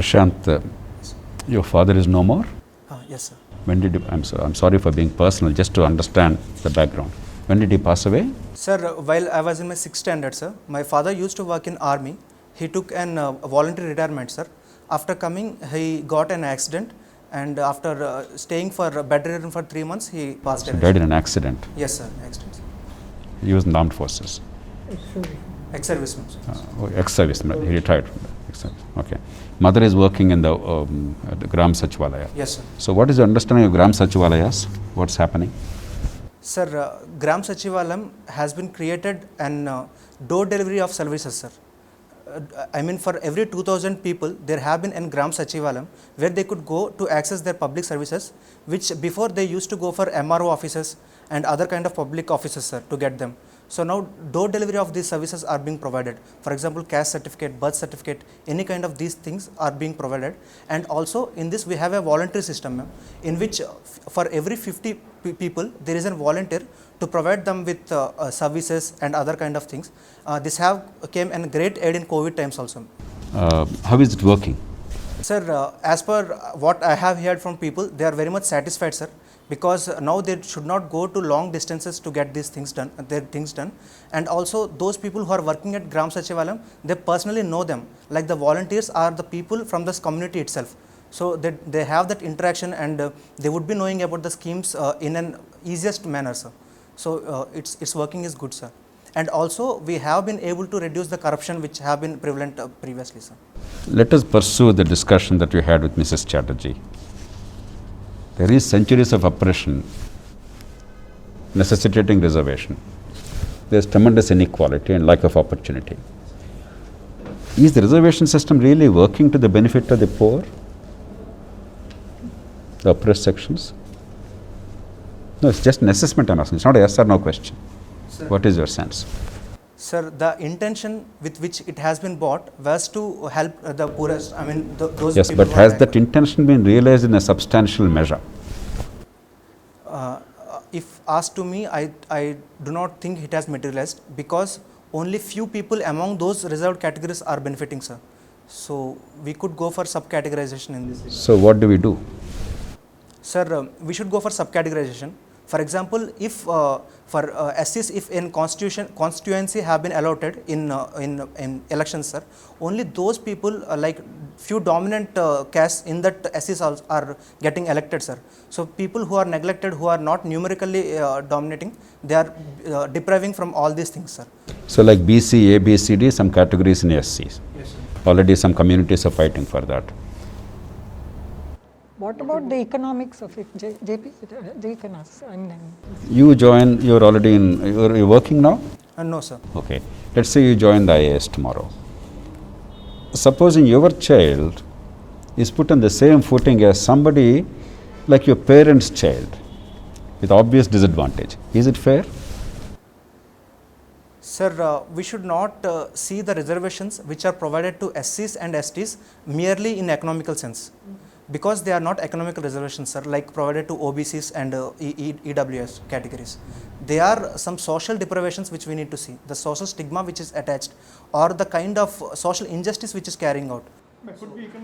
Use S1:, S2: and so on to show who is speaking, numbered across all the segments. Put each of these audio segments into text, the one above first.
S1: Prashanth, your father is no more?
S2: Yes, sir.
S1: When did he, I'm sorry for being personal, just to understand the background. When did he pass away?
S2: Sir, while I was in my 6th standard, sir, my father used to work in army. He took an voluntary retirement, sir. After coming, he got an accident, and after staying for bedridden for 3 months, he passed away.
S1: Died in an accident.
S2: Yes, sir, accident.
S1: He was in the armed forces.
S2: Ex-serviceman, sir.
S1: Ex-serviceman. He retired from that. Okay. Mother is working in the at the Gram Sachivalaya.
S2: Yes, sir.
S1: So what is your understanding of Gram Sachivalayas? What's happening?
S2: Sir, Gram Sachivalayam has been created and door delivery of services, sir. I mean, for every 2,000 people, there have been in Gram Sachivalayam where they could go to access their public services, which before they used to go for MRO offices and other kind of public offices, sir, to get them. So now door delivery of these services are being provided. For example, caste certificate, birth certificate, any kind of these things are being provided. And also in this we have a voluntary system, ma'am, in which for every 50 people there is a volunteer to provide them with services and other kind of things. This have came in great aid in COVID times also.
S1: How is it working?
S2: Sir, as per what I have heard from people, they are very much satisfied, sir, because now they should not go to long distances to get these things done, their things done. And also those people who are working at Gram Sachivalayam, they personally know them. Like the volunteers are the people from this community itself. So they have that interaction, and they would be knowing about the schemes in an easiest manner, sir. So its working is good, sir. And also we have been able to reduce the corruption which have been prevalent previously, sir.
S1: Let us pursue the discussion that you had with Mrs. Chatterjee. There is centuries of oppression necessitating reservation. There is tremendous inequality and lack of opportunity. Is the reservation system really working to the benefit of the poor, the oppressed sections? No, it's just an assessment I'm asking. It's not a yes or no question. Sir, what is your sense?
S2: Sir, the intention with which it has been bought was to help the poorest, I mean those
S1: yes,
S2: people.
S1: Yes, but has that intention been realized in a substantial measure?
S2: If asked to me, I do not think it has materialized, because only few people among those reserved categories are benefiting, sir. So we could go for subcategorization in this.
S1: So what do we do?
S2: Sir, we should go for subcategorization. For example, if for SCs, if in constituency have been allotted in elections, sir, only those people like few dominant castes in that SCs are getting elected, sir. So people who are neglected, who are not numerically dominating, they are depriving from all these things, sir.
S1: So like BC, A, B, C, D, some categories in SCs.
S2: Yes, sir.
S1: Already some communities are fighting for that.
S3: What about the economics of it, JP? You can ask.
S1: You join, you're already in, you're working now?
S2: No, sir.
S1: Okay. Let's say you join the IAS tomorrow. Supposing your child is put on the same footing as somebody like your parent's child with obvious disadvantage. Is it fair?
S2: Sir, we should not see the reservations which are provided to SCs and STs merely in economical sense. Because they are not economical reservations, sir, like provided to OBCs and EWS categories. They are some social deprivations which we need to see, the social stigma which is attached, or the kind of social injustice which is carrying out.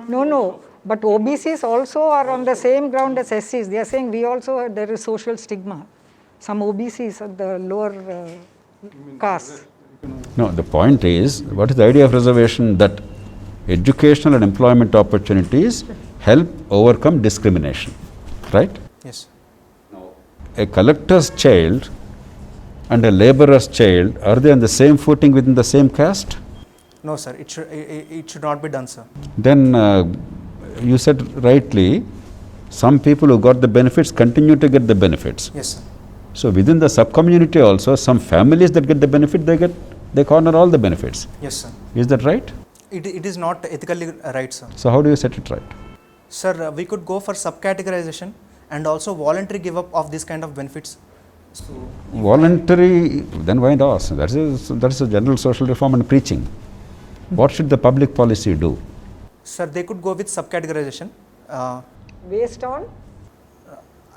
S3: No, but OBCs also are on the same ground as SCs. They are saying we also, there is social stigma. Some OBCs at the lower caste.
S1: No, the point is, what is the idea of reservation? That educational and employment opportunities help overcome discrimination, right?
S2: Yes.
S1: Now, a collector's child and a laborer's child, are they on the same footing within the same caste?
S2: No, sir, it should not be done, sir.
S1: Then you said rightly, some people who got the benefits continue to get the benefits.
S2: Yes, sir.
S1: So within the sub-community also, some families that get the benefit, they corner all the benefits.
S2: Yes, sir.
S1: Is that right?
S2: It is not ethically right, sir.
S1: So how do you set it right?
S2: Sir, we could go for subcategorization and also voluntary give up of this kind of benefits. So
S1: voluntary, then why not? That is a general social reform and preaching. What should the public policy do?
S2: Sir, they could go with subcategorization.
S3: Based on?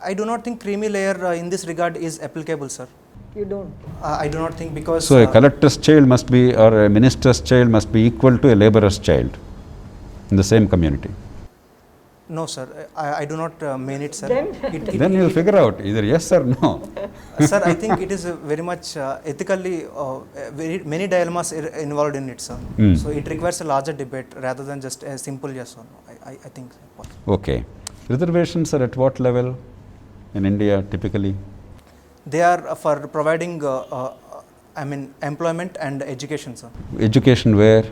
S2: I do not think creamy layer in this regard is applicable, sir.
S3: You don't?
S2: I do not think, because...
S1: So a collector's child must be, or a minister's child must be equal to a laborer's child. in the same community?
S2: No, sir. I do not mean it, sir.
S3: Then-
S1: Then you'll figure out either yes or no.
S2: Sir, I think it is very much ethically, very many dilemmas involved in it, sir.
S1: Mm.
S2: So it requires a larger debate rather than just a simple yes or no. I think.
S1: Okay. Reservations are at what level in India typically?
S2: They are for providing, employment and education, sir,
S1: Education where?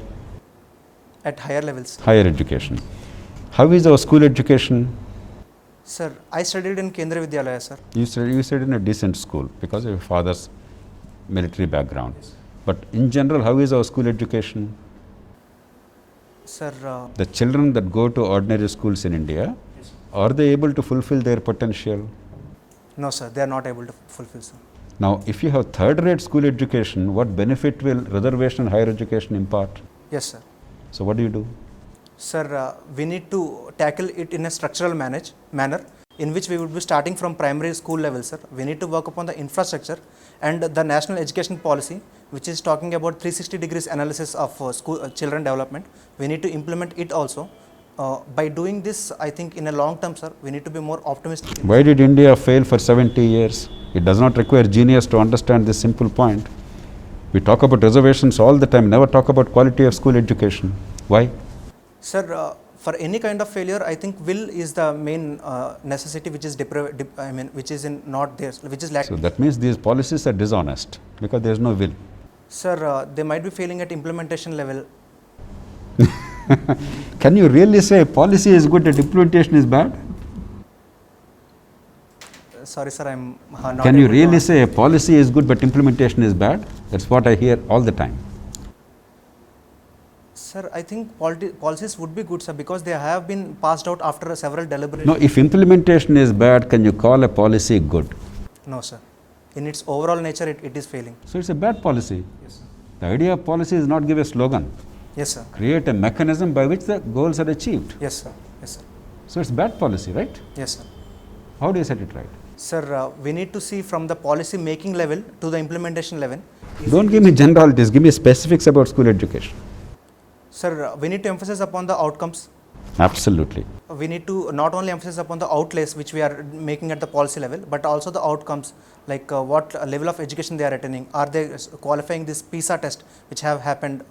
S2: at higher levels.
S1: Higher education. How is our school education?
S2: Sir, I studied in Kendra Vidyalaya, sir.
S1: You said in a decent school because of your father's military background. But in general, how is our school education?
S2: Sir,
S1: The children that go to ordinary schools in India, are they able to fulfill their potential?
S2: no, sir, they are not able to fulfill, sir.
S1: Now, if you have third-rate school education, what benefit will reservation higher education impart?
S2: Yes, sir.
S1: So, what do you do?
S2: Sir, we need to tackle it in a structural manner in which we would be starting from primary school level, sir. We need to work upon the infrastructure and the national education policy, which is talking about 360 degrees analysis of children development. We need to implement it also. By doing this, I think in a long term, sir, we need to be more optimistic.
S1: Why did India fail for 70 years? It does not require genius to understand this simple point. We talk about reservations all the time, never talk about quality of school education. Why?
S2: Sir, for any kind of failure, I think will is the main necessity, which is which is not there, which is lacking.
S1: So that means these policies are dishonest because there is no will.
S2: Sir, they might be failing at implementation level.
S1: Can you really say policy is good and implementation is bad?
S2: Sorry, sir, I'm not.
S1: Can you
S2: able to
S1: really
S2: answer.
S1: say policy is good but implementation is bad? That's what I hear all the time.
S2: Sir, I think policies would be good, sir, because they have been passed out after several deliberations.
S1: No, if implementation is bad, can you call a policy good?
S2: No, sir. In its overall nature, it is failing.
S1: So it's a bad policy.
S2: Yes, sir.
S1: The idea of policy is not give a slogan.
S2: Yes, sir.
S1: Create a mechanism by which the goals are achieved.
S2: Yes, sir. Yes, sir.
S1: So it's bad policy, right?
S2: Yes, sir.
S1: How do you set it right?
S2: Sir, we need to see from the policy making level to the implementation level.
S1: Don't give me generalities, give me specifics about school education.
S2: Sir, we need to emphasize upon the outcomes.
S1: Absolutely.
S2: We need to not only emphasize upon the outlays which we are making at the policy level, but also the outcomes, like what level of education they are attaining. Are they qualifying this PISA test which have happened,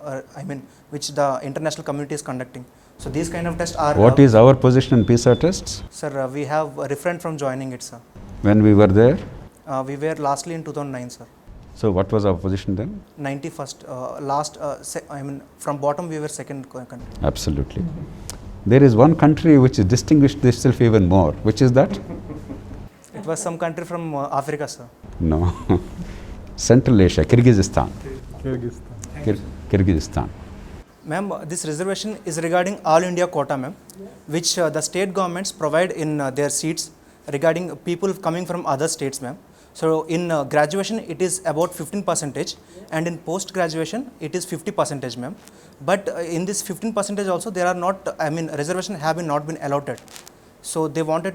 S2: which the international community is conducting. So these kind of tests are...
S1: What is our position in PISA tests?
S2: Sir, we have refrained from joining it, sir.
S1: When we were there?
S2: We were lastly in 2009, sir.
S1: So what was our position then?
S2: 91st, from bottom we were second country.
S1: Absolutely. There is one country which is distinguished itself even more. Which is that?
S2: It was some country from Africa, sir.
S1: No. Central Asia, Kyrgyzstan. Kyrgyzstan.
S2: Ma'am, this reservation is regarding all India quota, ma'am, which the state governments provide in their seats regarding people coming from other states, ma'am. So in graduation it is about 15% and in post graduation it is 50%, ma'am. But in this 15% also there are not, reservation have not been allotted. So they wanted to